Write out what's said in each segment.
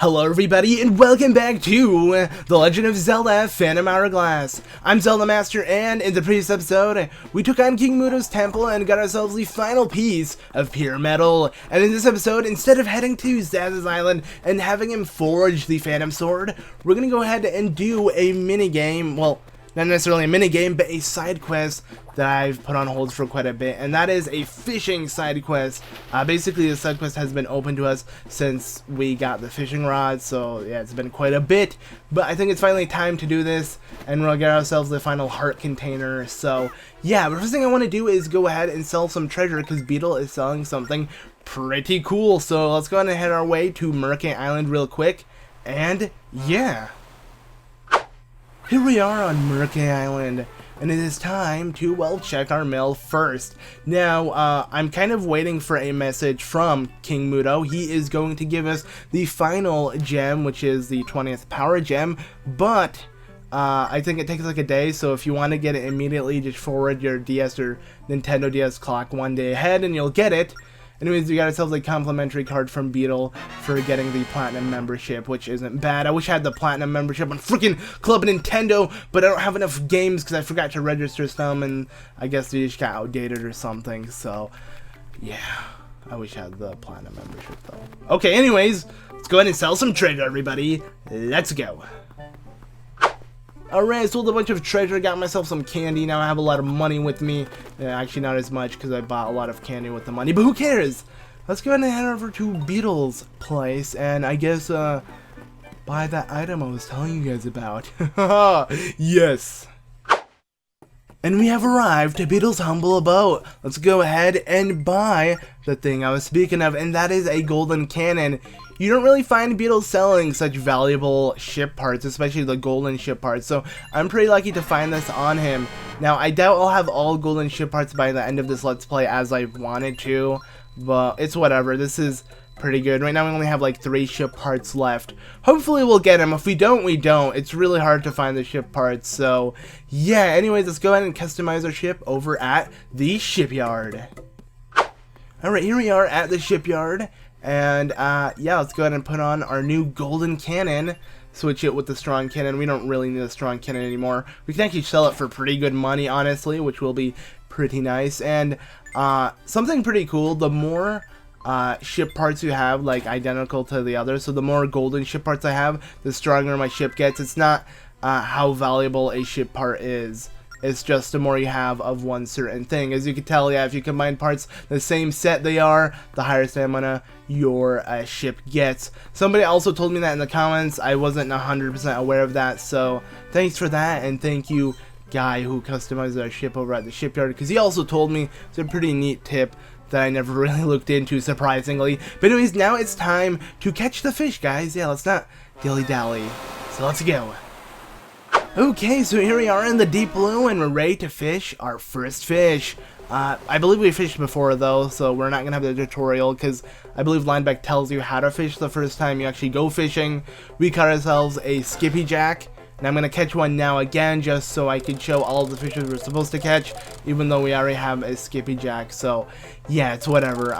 Hello everybody and welcome back to The Legend of Zelda Phantom Hourglass. I'm ZeldaMaster, and in the previous episode, we took on King Muto's temple and got ourselves the final piece of pure metal. And in this episode, instead of heading to Zaz's Island and having him forge the Phantom Sword, we're gonna go ahead and do a minigame. Well, not necessarily a minigame, but a side quest that I've put on hold for quite a bit, and that is a fishing side quest. Basically, the side quest has been open to us since we got the fishing rod, so yeah, it's been quite a bit, but I think it's finally time to do this, and we'll get ourselves the final heart container. So yeah, the first thing I want to do is go ahead and sell some treasure, because Beetle is selling something pretty cool. So let's go ahead and head our way to Mer Island real quick, and yeah. Here we are on Mer Island, and it is time to, well, check our mail first. Now, I'm kind of waiting for a message from King Muto. He is going to give us the final gem, which is the 20th power gem, but I think it takes like a day, so if you want to get it immediately, just forward your DS or Nintendo DS clock one day ahead and you'll get it. Anyways, we got ourselves a complimentary card from Beetle for getting the Platinum membership, which isn't bad. I wish I had the Platinum membership on freaking Club Nintendo, but I don't have enough games because I forgot to register some, and I guess they just got outdated or something, so yeah. I wish I had the Platinum membership, though. Okay, anyways, let's go ahead and sell some treasure, everybody. Let's go. Alright, I sold a bunch of treasure, got myself some candy. Now I have a lot of money with me. Actually, not as much because I bought a lot of candy with the money, but who cares? Let's go ahead and head over to Beetle's place and I guess buy that item I was telling you guys about. Yes. And we have arrived to Beetle's humble abode. Let's go ahead and buy the thing I was speaking of, and that is a golden cannon. You don't really find Beetle selling such valuable ship parts, especially the golden ship parts, so I'm pretty lucky to find this on him. Now, I doubt I'll have all golden ship parts by the end of this Let's Play as I wanted to, but it's whatever. This is pretty good. Right now we only have like 3 ship parts left. Hopefully we'll get them. If we don't, we don't. It's really hard to find the ship parts, so yeah. Anyways, let's go ahead and customize our ship over at the shipyard. Alright, here we are at the shipyard, and yeah, let's go ahead and put on our new golden cannon. Switch it with the strong cannon. We don't really need a strong cannon anymore. We can actually sell it for pretty good money, honestly, which will be pretty nice. And something pretty cool, the more ship parts you have, like identical to the others, so the more golden ship parts I have, the stronger my ship gets. It's not how valuable a ship part is. It's just the more you have of one certain thing. As you can tell, yeah, if you combine parts the same set they are, the higher stamina your ship gets. Somebody also told me that in the comments. I wasn't 100% aware of that, so thanks for that, and thank you, guy who customized our ship over at the shipyard, because he also told me it's a pretty neat tip that I never really looked into, surprisingly. But anyways, now it's time to catch the fish, guys. Yeah, let's not dilly-dally. So let's go. Okay, so here we are in the deep blue, and we're ready to fish our first fish. I believe we fished before, though, so we're not going to have the tutorial, because I believe Lineback tells you how to fish the first time you actually go fishing. We caught ourselves a Skippyjack, and I'm going to catch one now again, just so I can show all the fishes we're supposed to catch, even though we already have a Skippyjack, so yeah, it's whatever.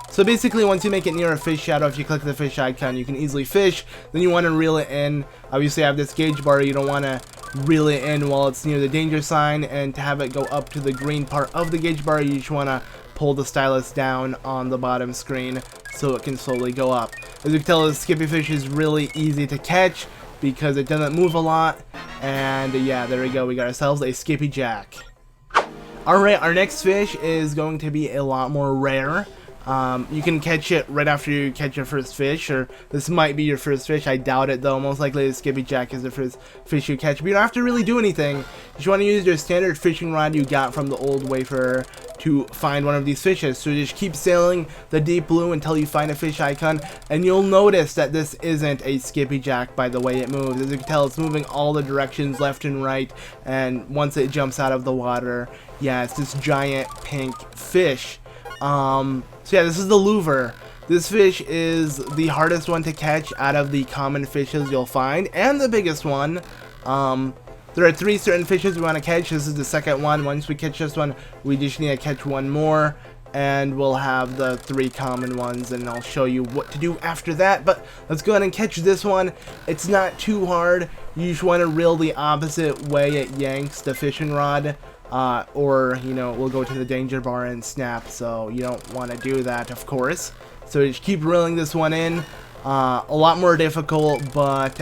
So basically, once you make it near a fish shadow, if you click the fish icon, you can easily fish. Then you want to reel it in. Obviously, I have this gauge bar. You don't want to reel it in while it's near the danger sign. And to have it go up to the green part of the gauge bar, you just want to pull the stylus down on the bottom screen so it can slowly go up. As you can tell, the Skippy fish is really easy to catch because it doesn't move a lot. And yeah, there we go. We got ourselves a Skippyjack. Alright, our next fish is going to be a lot more rare. You can catch it right after you catch your first fish, or this might be your first fish. I doubt it, though. Most likely the Skippyjack is the first fish you catch, but you don't have to really do anything. You just want to use your standard fishing rod you got from the Old Wayfarer to find one of these fishes. So just keep sailing the deep blue until you find a fish icon, and you'll notice that this isn't a Skippyjack by the way it moves. As you can tell, it's moving all the directions left and right, and once it jumps out of the water, yeah, it's this giant pink fish. So yeah, this is the Loovar. This fish is the hardest one to catch out of the common fishes you'll find, and the biggest one. There are 3 certain fishes we want to catch. This is the second one. Once we catch this one, we just need to catch one more. and we'll have the 3 common ones, and I'll show you what to do after that. But let's go ahead and catch this one. It's not too hard. You just want to reel the opposite way it yanks the fishing rod, or, you know, we'll go to the danger bar and snap, so you don't want to do that, of course. So just keep reeling this one in. A lot more difficult, but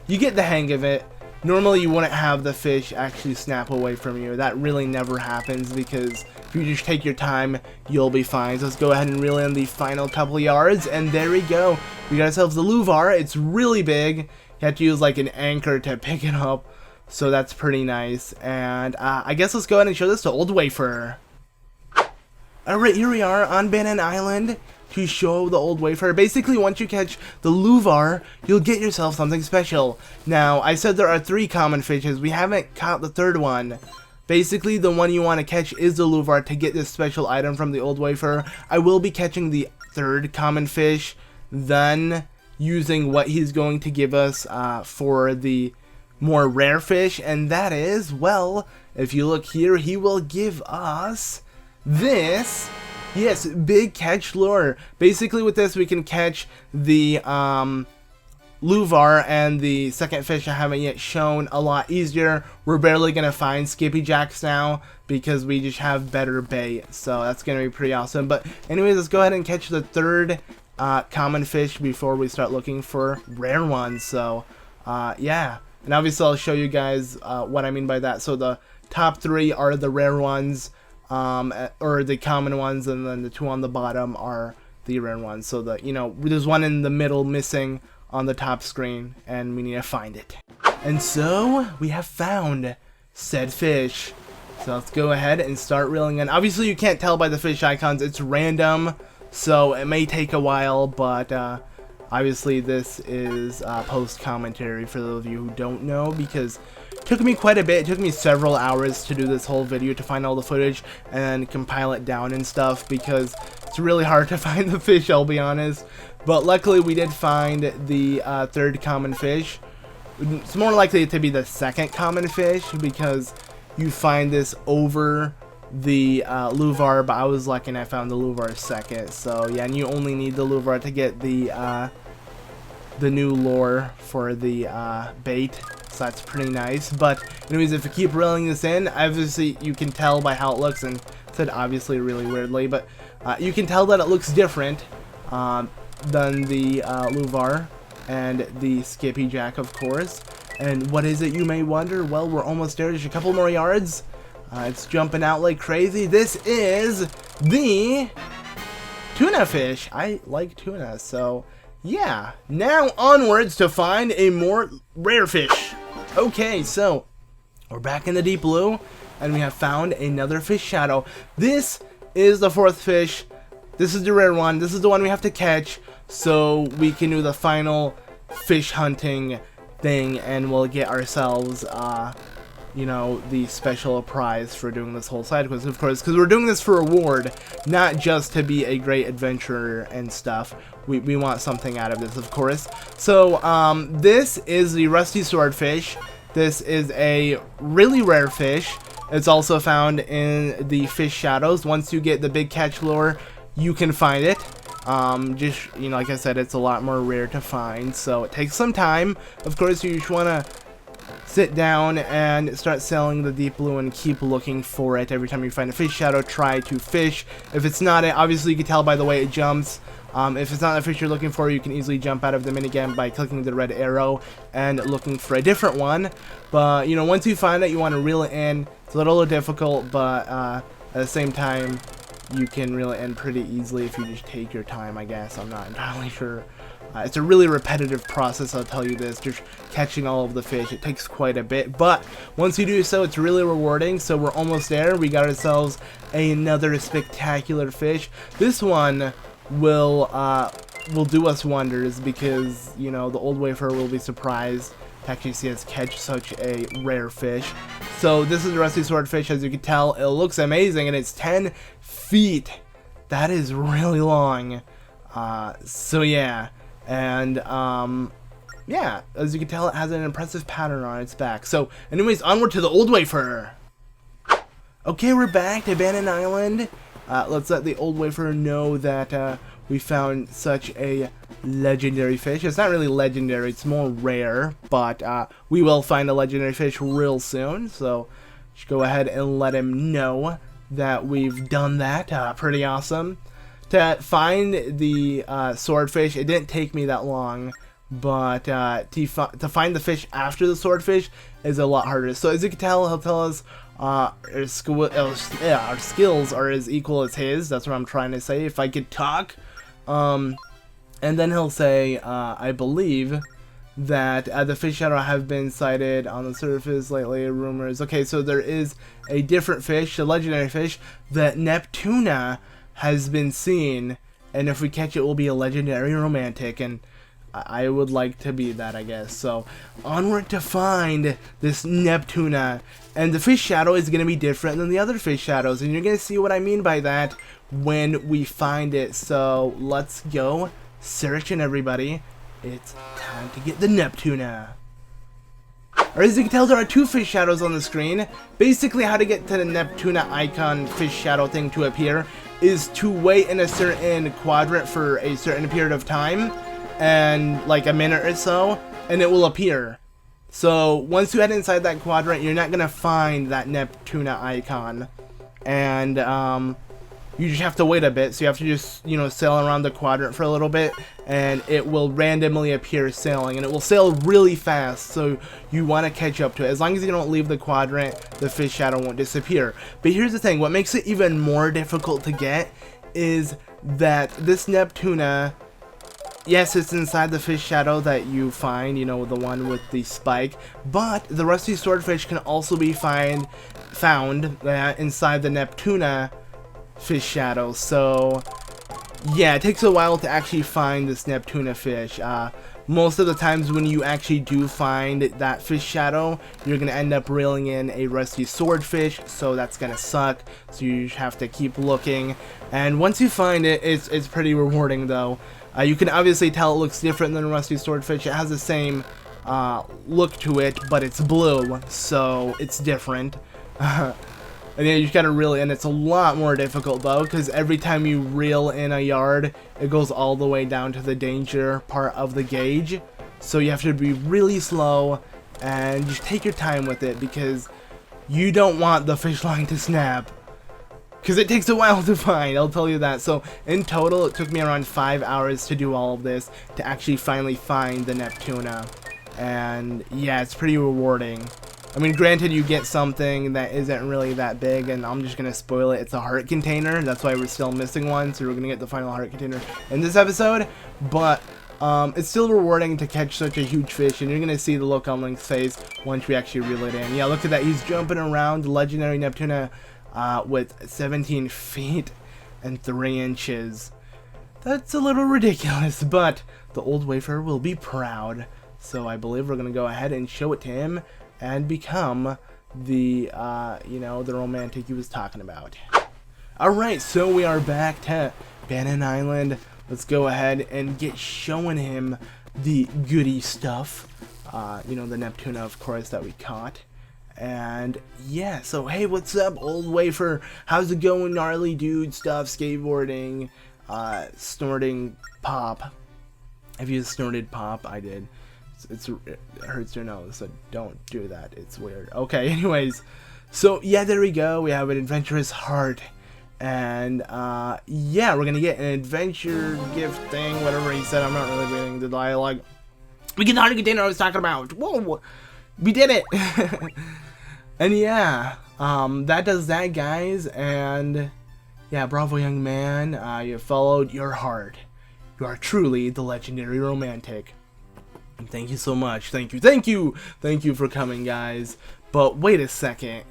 you get the hang of it. Normally you wouldn't have the fish actually snap away from you. That really never happens, because if you just take your time, you'll be fine. So let's go ahead and reel in the final couple yards, and there we go. We got ourselves the Loovar. It's really big. You have to use like an anchor to pick it up, so that's pretty nice. And I guess let's go ahead and show this to Old Wayfarer. Alright, here we are on Banana Island to show the Old Wayfarer. Basically, once you catch the Loovar, you'll get yourself something special. Now, I said there are 3 common fishes. We haven't caught the 3rd one. Basically, the one you want to catch is the Loovar to get this special item from the Old Wayfarer. I will be catching the 3rd common fish, then using what he's going to give us for the more rare fish, and that is, well, if you look here, he will give us this. Yes, big catch lure. Basically with this we can catch the Loovar and the second fish I haven't yet shown a lot easier. We're barely going to find Skippyjacks now because we just have better bait. So that's going to be pretty awesome. But anyways, let's go ahead and catch the 3rd common fish before we start looking for rare ones. So yeah, and obviously I'll show you guys what I mean by that. So the top 3 are the rare ones, or the common ones, and then the 2 on the bottom are the rare ones. So the, you know, there's one in the middle missing on the top screen, and we need to find it. And so we have found said fish. So let's go ahead and start reeling in. Obviously you can't tell by the fish icons, it's random, so it may take a while, but obviously this is post commentary for those of you who don't know, because it took me quite a bit. It took me several hours to do this whole video, to find all the footage and compile it down and stuff, because it's really hard to find the fish, I'll be honest. But luckily we did find the 3rd common fish. It's more likely to be the 2nd common fish, because you find this over the Loovar, but I was lucky and I found the Loovar 2nd. So yeah, and you only need the Loovar to get the new lure for the bait, so that's pretty nice. But anyways, if you keep reeling this in, obviously you can tell by how it looks, and I said obviously really weirdly, but you can tell that it looks different than the Loovar and the Skippyjack, of course. And what is it, you may wonder? Well, we're almost there. Just a couple more yards. It's jumping out like crazy. This is the tuna fish. I like tuna, so yeah. Now onwards to find a more rare fish. Okay, so we're back in the deep blue, and we have found another fish shadow. This is the 4th fish. This is the rare one. This is the one we have to catch, so we can do the final fish hunting thing, and we'll get ourselves you know, the special prize for doing this whole side quest, of course, because we're doing this for reward, not just to be a great adventurer and stuff. We want something out of this, of course. So this is the rusty swordfish. This is a really rare fish. It's also found in the fish shadows. Once you get the big catch lure, you can find it. Just, you know, like I said, it's a lot more rare to find, so it takes some time. Of course, you just want to sit down and start selling the deep blue and keep looking for it. Every time you find a fish shadow, try to fish. If it's not it, obviously you can tell by the way it jumps. If it's not the fish you're looking for, you can easily jump out of the minigame by clicking the red arrow and looking for a different one. But, you know, once you find it, you want to reel it in. It's a little difficult, but at the same time, you can reel it in pretty easily if you just take your time, I guess. I'm not entirely sure. It's a really repetitive process, I'll tell you this, just catching all of the fish. It takes quite a bit, but once you do so, it's really rewarding. So we're almost there. We got ourselves another spectacular fish. This one will do us wonders, because, you know, the Old Wayfarer will be surprised to actually see us catch such a rare fish. So this is the rusty swordfish. As you can tell, it looks amazing, and it's 10 feet. That is really long. So yeah. And yeah, as you can tell, it has an impressive pattern on its back. So anyways, onward to the Old Wayfarer. Okay, we're back to Banana Island. let's let the Old Wayfarer know that we found such a legendary fish. It's not really legendary, it's more rare, but we will find a legendary fish real soon, so just go ahead and let him know that we've done that. Pretty awesome. To find the swordfish, it didn't take me that long, but to find the fish after the swordfish is a lot harder. So as you can tell, he'll tell us our skills are as equal as his. That's what I'm trying to say, if I could talk. And then he'll say, I believe that the fish shadow have been sighted on the surface lately, rumors. Okay, so there is a different fish, a legendary fish, that Neptuna has been seen, and if we catch it, we'll be a legendary romantic, and I would like to be that, I guess. So onward to find this Neptuna, and the fish shadow is going to be different than the other fish shadows, and you're going to see what I mean by that when we find it. So let's go searching, everybody. It's time to get the Neptuna. Or as you can tell, there are two fish shadows on the screen. Basically, how to get to the Neptuna icon fish shadow thing to appear is to wait in a certain quadrant for a certain period of time, and like a minute or so, and it will appear. So once you head inside that quadrant, you're not gonna find that Neptuna icon, and you just have to wait a bit. So you have to just, you know, sail around the quadrant for a little bit, and it will randomly appear sailing, and it will sail really fast, so you want to catch up to it. As long as you don't leave the quadrant, the fish shadow won't disappear. But here's the thing, what makes it even more difficult to get is that this Neptuna, yes, it's inside the fish shadow that you find, you know, the one with the spike, but the rusty swordfish can also be found inside the Neptuna fish shadow. So yeah, it takes a while to actually find this Neptuna fish. Most of the times when you actually do find that fish shadow, you're gonna end up reeling in a rusty swordfish, so that's gonna suck. So you have to keep looking, and once you find it, it's pretty rewarding though. You can obviously tell it looks different than a rusty swordfish. It has the same look to it, but it's blue, so it's different. And yeah, you just gotta reel in. It's a lot more difficult though, because every time you reel in a yard, it goes all the way down to the danger part of the gauge. So you have to be really slow and just take your time with it, because you don't want the fish line to snap, because it takes a while to find, I'll tell you that. So in total, it took me around 5 hours to do all of this to actually finally find the Neptuna. And yeah, it's pretty rewarding. I mean, granted, you get something that isn't really that big, and I'm just gonna spoil it. It's a heart container. That's why we're still missing one, so we're gonna get the final heart container in this episode. But it's still rewarding to catch such a huge fish, and you're gonna see the look on Link's face once we actually reel it in. Yeah, look at that. He's jumping around, the legendary Neptuna, with 17 feet and 3 inches. That's a little ridiculous, but the Old Wafer will be proud. So I believe we're gonna go ahead and show it to him and become the, you know, the romantic he was talking about. Alright, so we are back to Banana Island. Let's go ahead and get showing him the goodie stuff. You know, the Neptuna, of course, that we caught. And yeah, so hey, what's up, Old Wafer? How's it going, gnarly dude stuff, skateboarding, snorting pop? Have you snorted pop? I did. It hurts your nose, so don't do that. It's weird. Okay, anyways, so yeah, there we go. We have an adventurous heart, and yeah, we're gonna get an adventure gift thing, whatever he said. I'm not really reading the dialogue. We get the heart container I was talking about. Whoa, we did it. And yeah, that does that, guys. And yeah, bravo, young man. You followed your heart. You are truly the legendary romantic. Thank you so much. Thank you for coming, guys. But wait a second.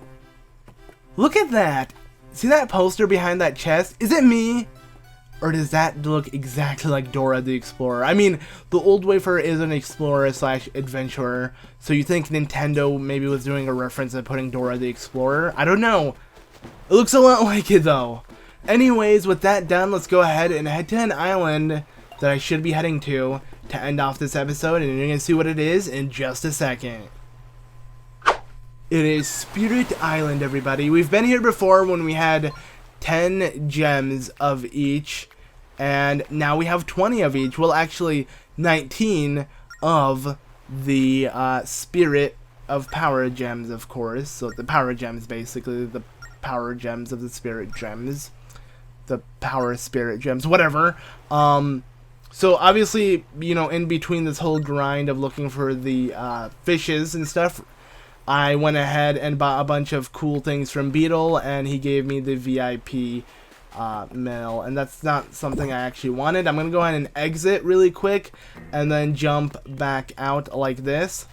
Look at that. See that poster behind that chest? Is it me? Or does that look exactly like Dora the Explorer? I mean, the Old Wafer is an explorer slash adventurer, so you think Nintendo maybe was doing a reference and putting Dora the Explorer? I don't know. It looks a lot like it though. Anyways, with that done, let's go ahead and head to an island that I should be heading to end off this episode, and you're gonna see what it is in just a second. It is Spirit Island, everybody. We've been here before when we had 10 gems of each, and now we have 20 of each. Well, actually 19 of the spirit of power gems, of course. So the power gems, basically the power gems of the spirit gems, the power spirit gems, whatever. So obviously, you know, in between this whole grind of looking for the fishes and stuff, I went ahead and bought a bunch of cool things from Beetle, and he gave me the VIP mail, and that's not something I actually wanted. I'm gonna go ahead and exit really quick and then jump back out like this,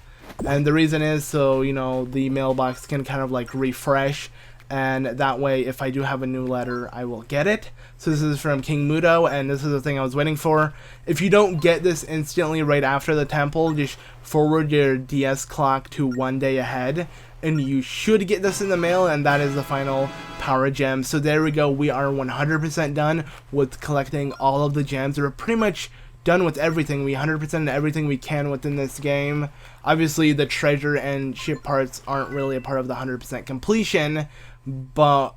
and the reason is so, you know, the mailbox can kind of like refresh, and that way if I do have a new letter I will get it. So this is from King Mudo, and this is the thing I was waiting for. If you don't get this instantly right after the temple, just forward your DS clock to 1 day ahead, and you should get this in the mail, and that is the final power gem. So there we go, we are 100% done with collecting all of the gems. We're pretty much done with everything. We 100% everything we can within this game. Obviously the treasure and ship parts aren't really a part of the 100% completion, but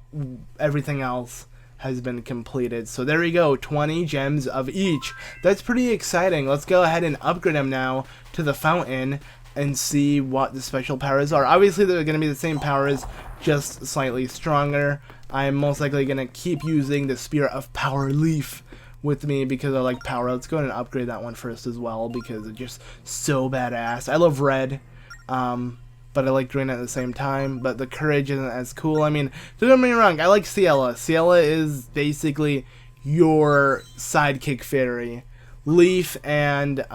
everything else has been completed. So there we go, 20 gems of each. That's pretty exciting. Let's go ahead and upgrade them now to the fountain and see what the special powers are. Obviously they're going to be the same powers, just slightly stronger. I'm most likely going to keep using the Spirit of Power Leaf with me because I like power. Let's go ahead and upgrade that one first as well because it's just so badass. I love red, but I like green at the same time, but the courage isn't as cool. I mean, don't get me wrong, I like Ciela. Ciela is basically your sidekick fairy. Leaf and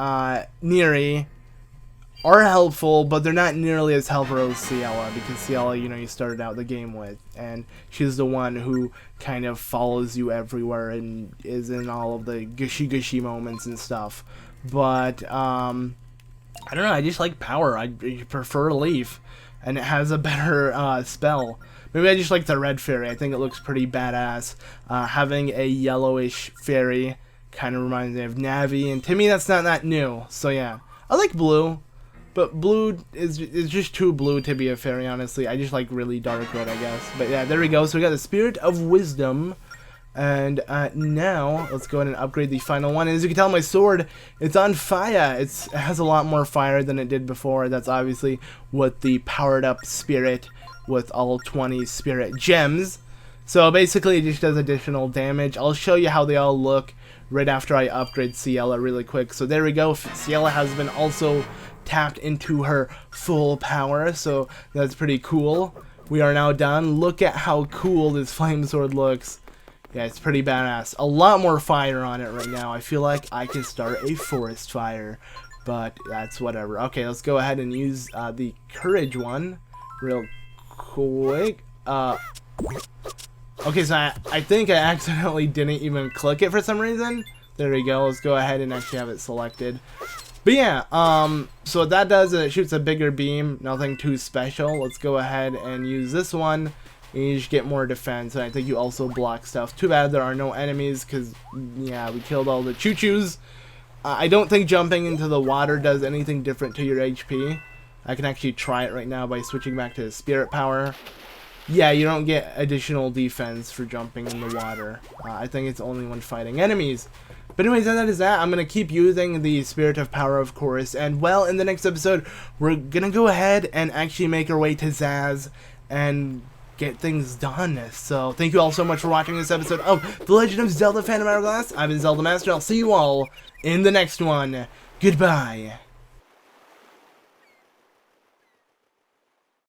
Neri are helpful, but they're not nearly as helpful as Ciela, because Ciela, you know, you started out the game with, and she's the one who kind of follows you everywhere and is in all of the gushy moments and stuff. But I don't know, I just like power. I prefer Leaf, and it has a better spell. Maybe I just like the red fairy. I think it looks pretty badass. Having a yellowish fairy kind of reminds me of Navi, and to me that's not that new. So yeah, I like blue. But blue is just too blue to be a fairy, honestly. I just like really dark red, I guess. But yeah, there we go. So we got the Spirit of Wisdom. And now, let's go ahead and upgrade the final one. And as you can tell, my sword, it's on fire. It has a lot more fire than it did before. That's obviously with the powered up spirit with all 20 spirit gems. So basically, it just does additional damage. I'll show you how they all look right after I upgrade Ciela really quick. So there we go. Ciela has been also tapped into her full power, so that's pretty cool. We are now done. Look at how cool this flame sword looks. Yeah, it's pretty badass. A lot more fire on it right now. I feel like I can start a forest fire, but that's whatever. Okay, let's go ahead and use the courage one real quick. Okay, so I think I accidentally didn't even click it for some reason. There we go. Let's go ahead and actually have it selected. But yeah, so what that does is it shoots a bigger beam, nothing too special. Let's go ahead and use this one, and you just get more defense, and I think you also block stuff. Too bad there are no enemies, because, yeah, we killed all the choo-choos. I don't think jumping into the water does anything different to your HP. I can actually try it right now by switching back to spirit power. Yeah, you don't get additional defense for jumping in the water. I think it's only when fighting enemies. But anyways, that is that. I'm going to keep using the Spirit of Power, of course. And, well, in the next episode, we're going to go ahead and actually make our way to Zaz and get things done. So, thank you all so much for watching this episode of The Legend of Zelda Phantom Hourglass. I've been ZeldaMaster. I'll see you all in the next one. Goodbye.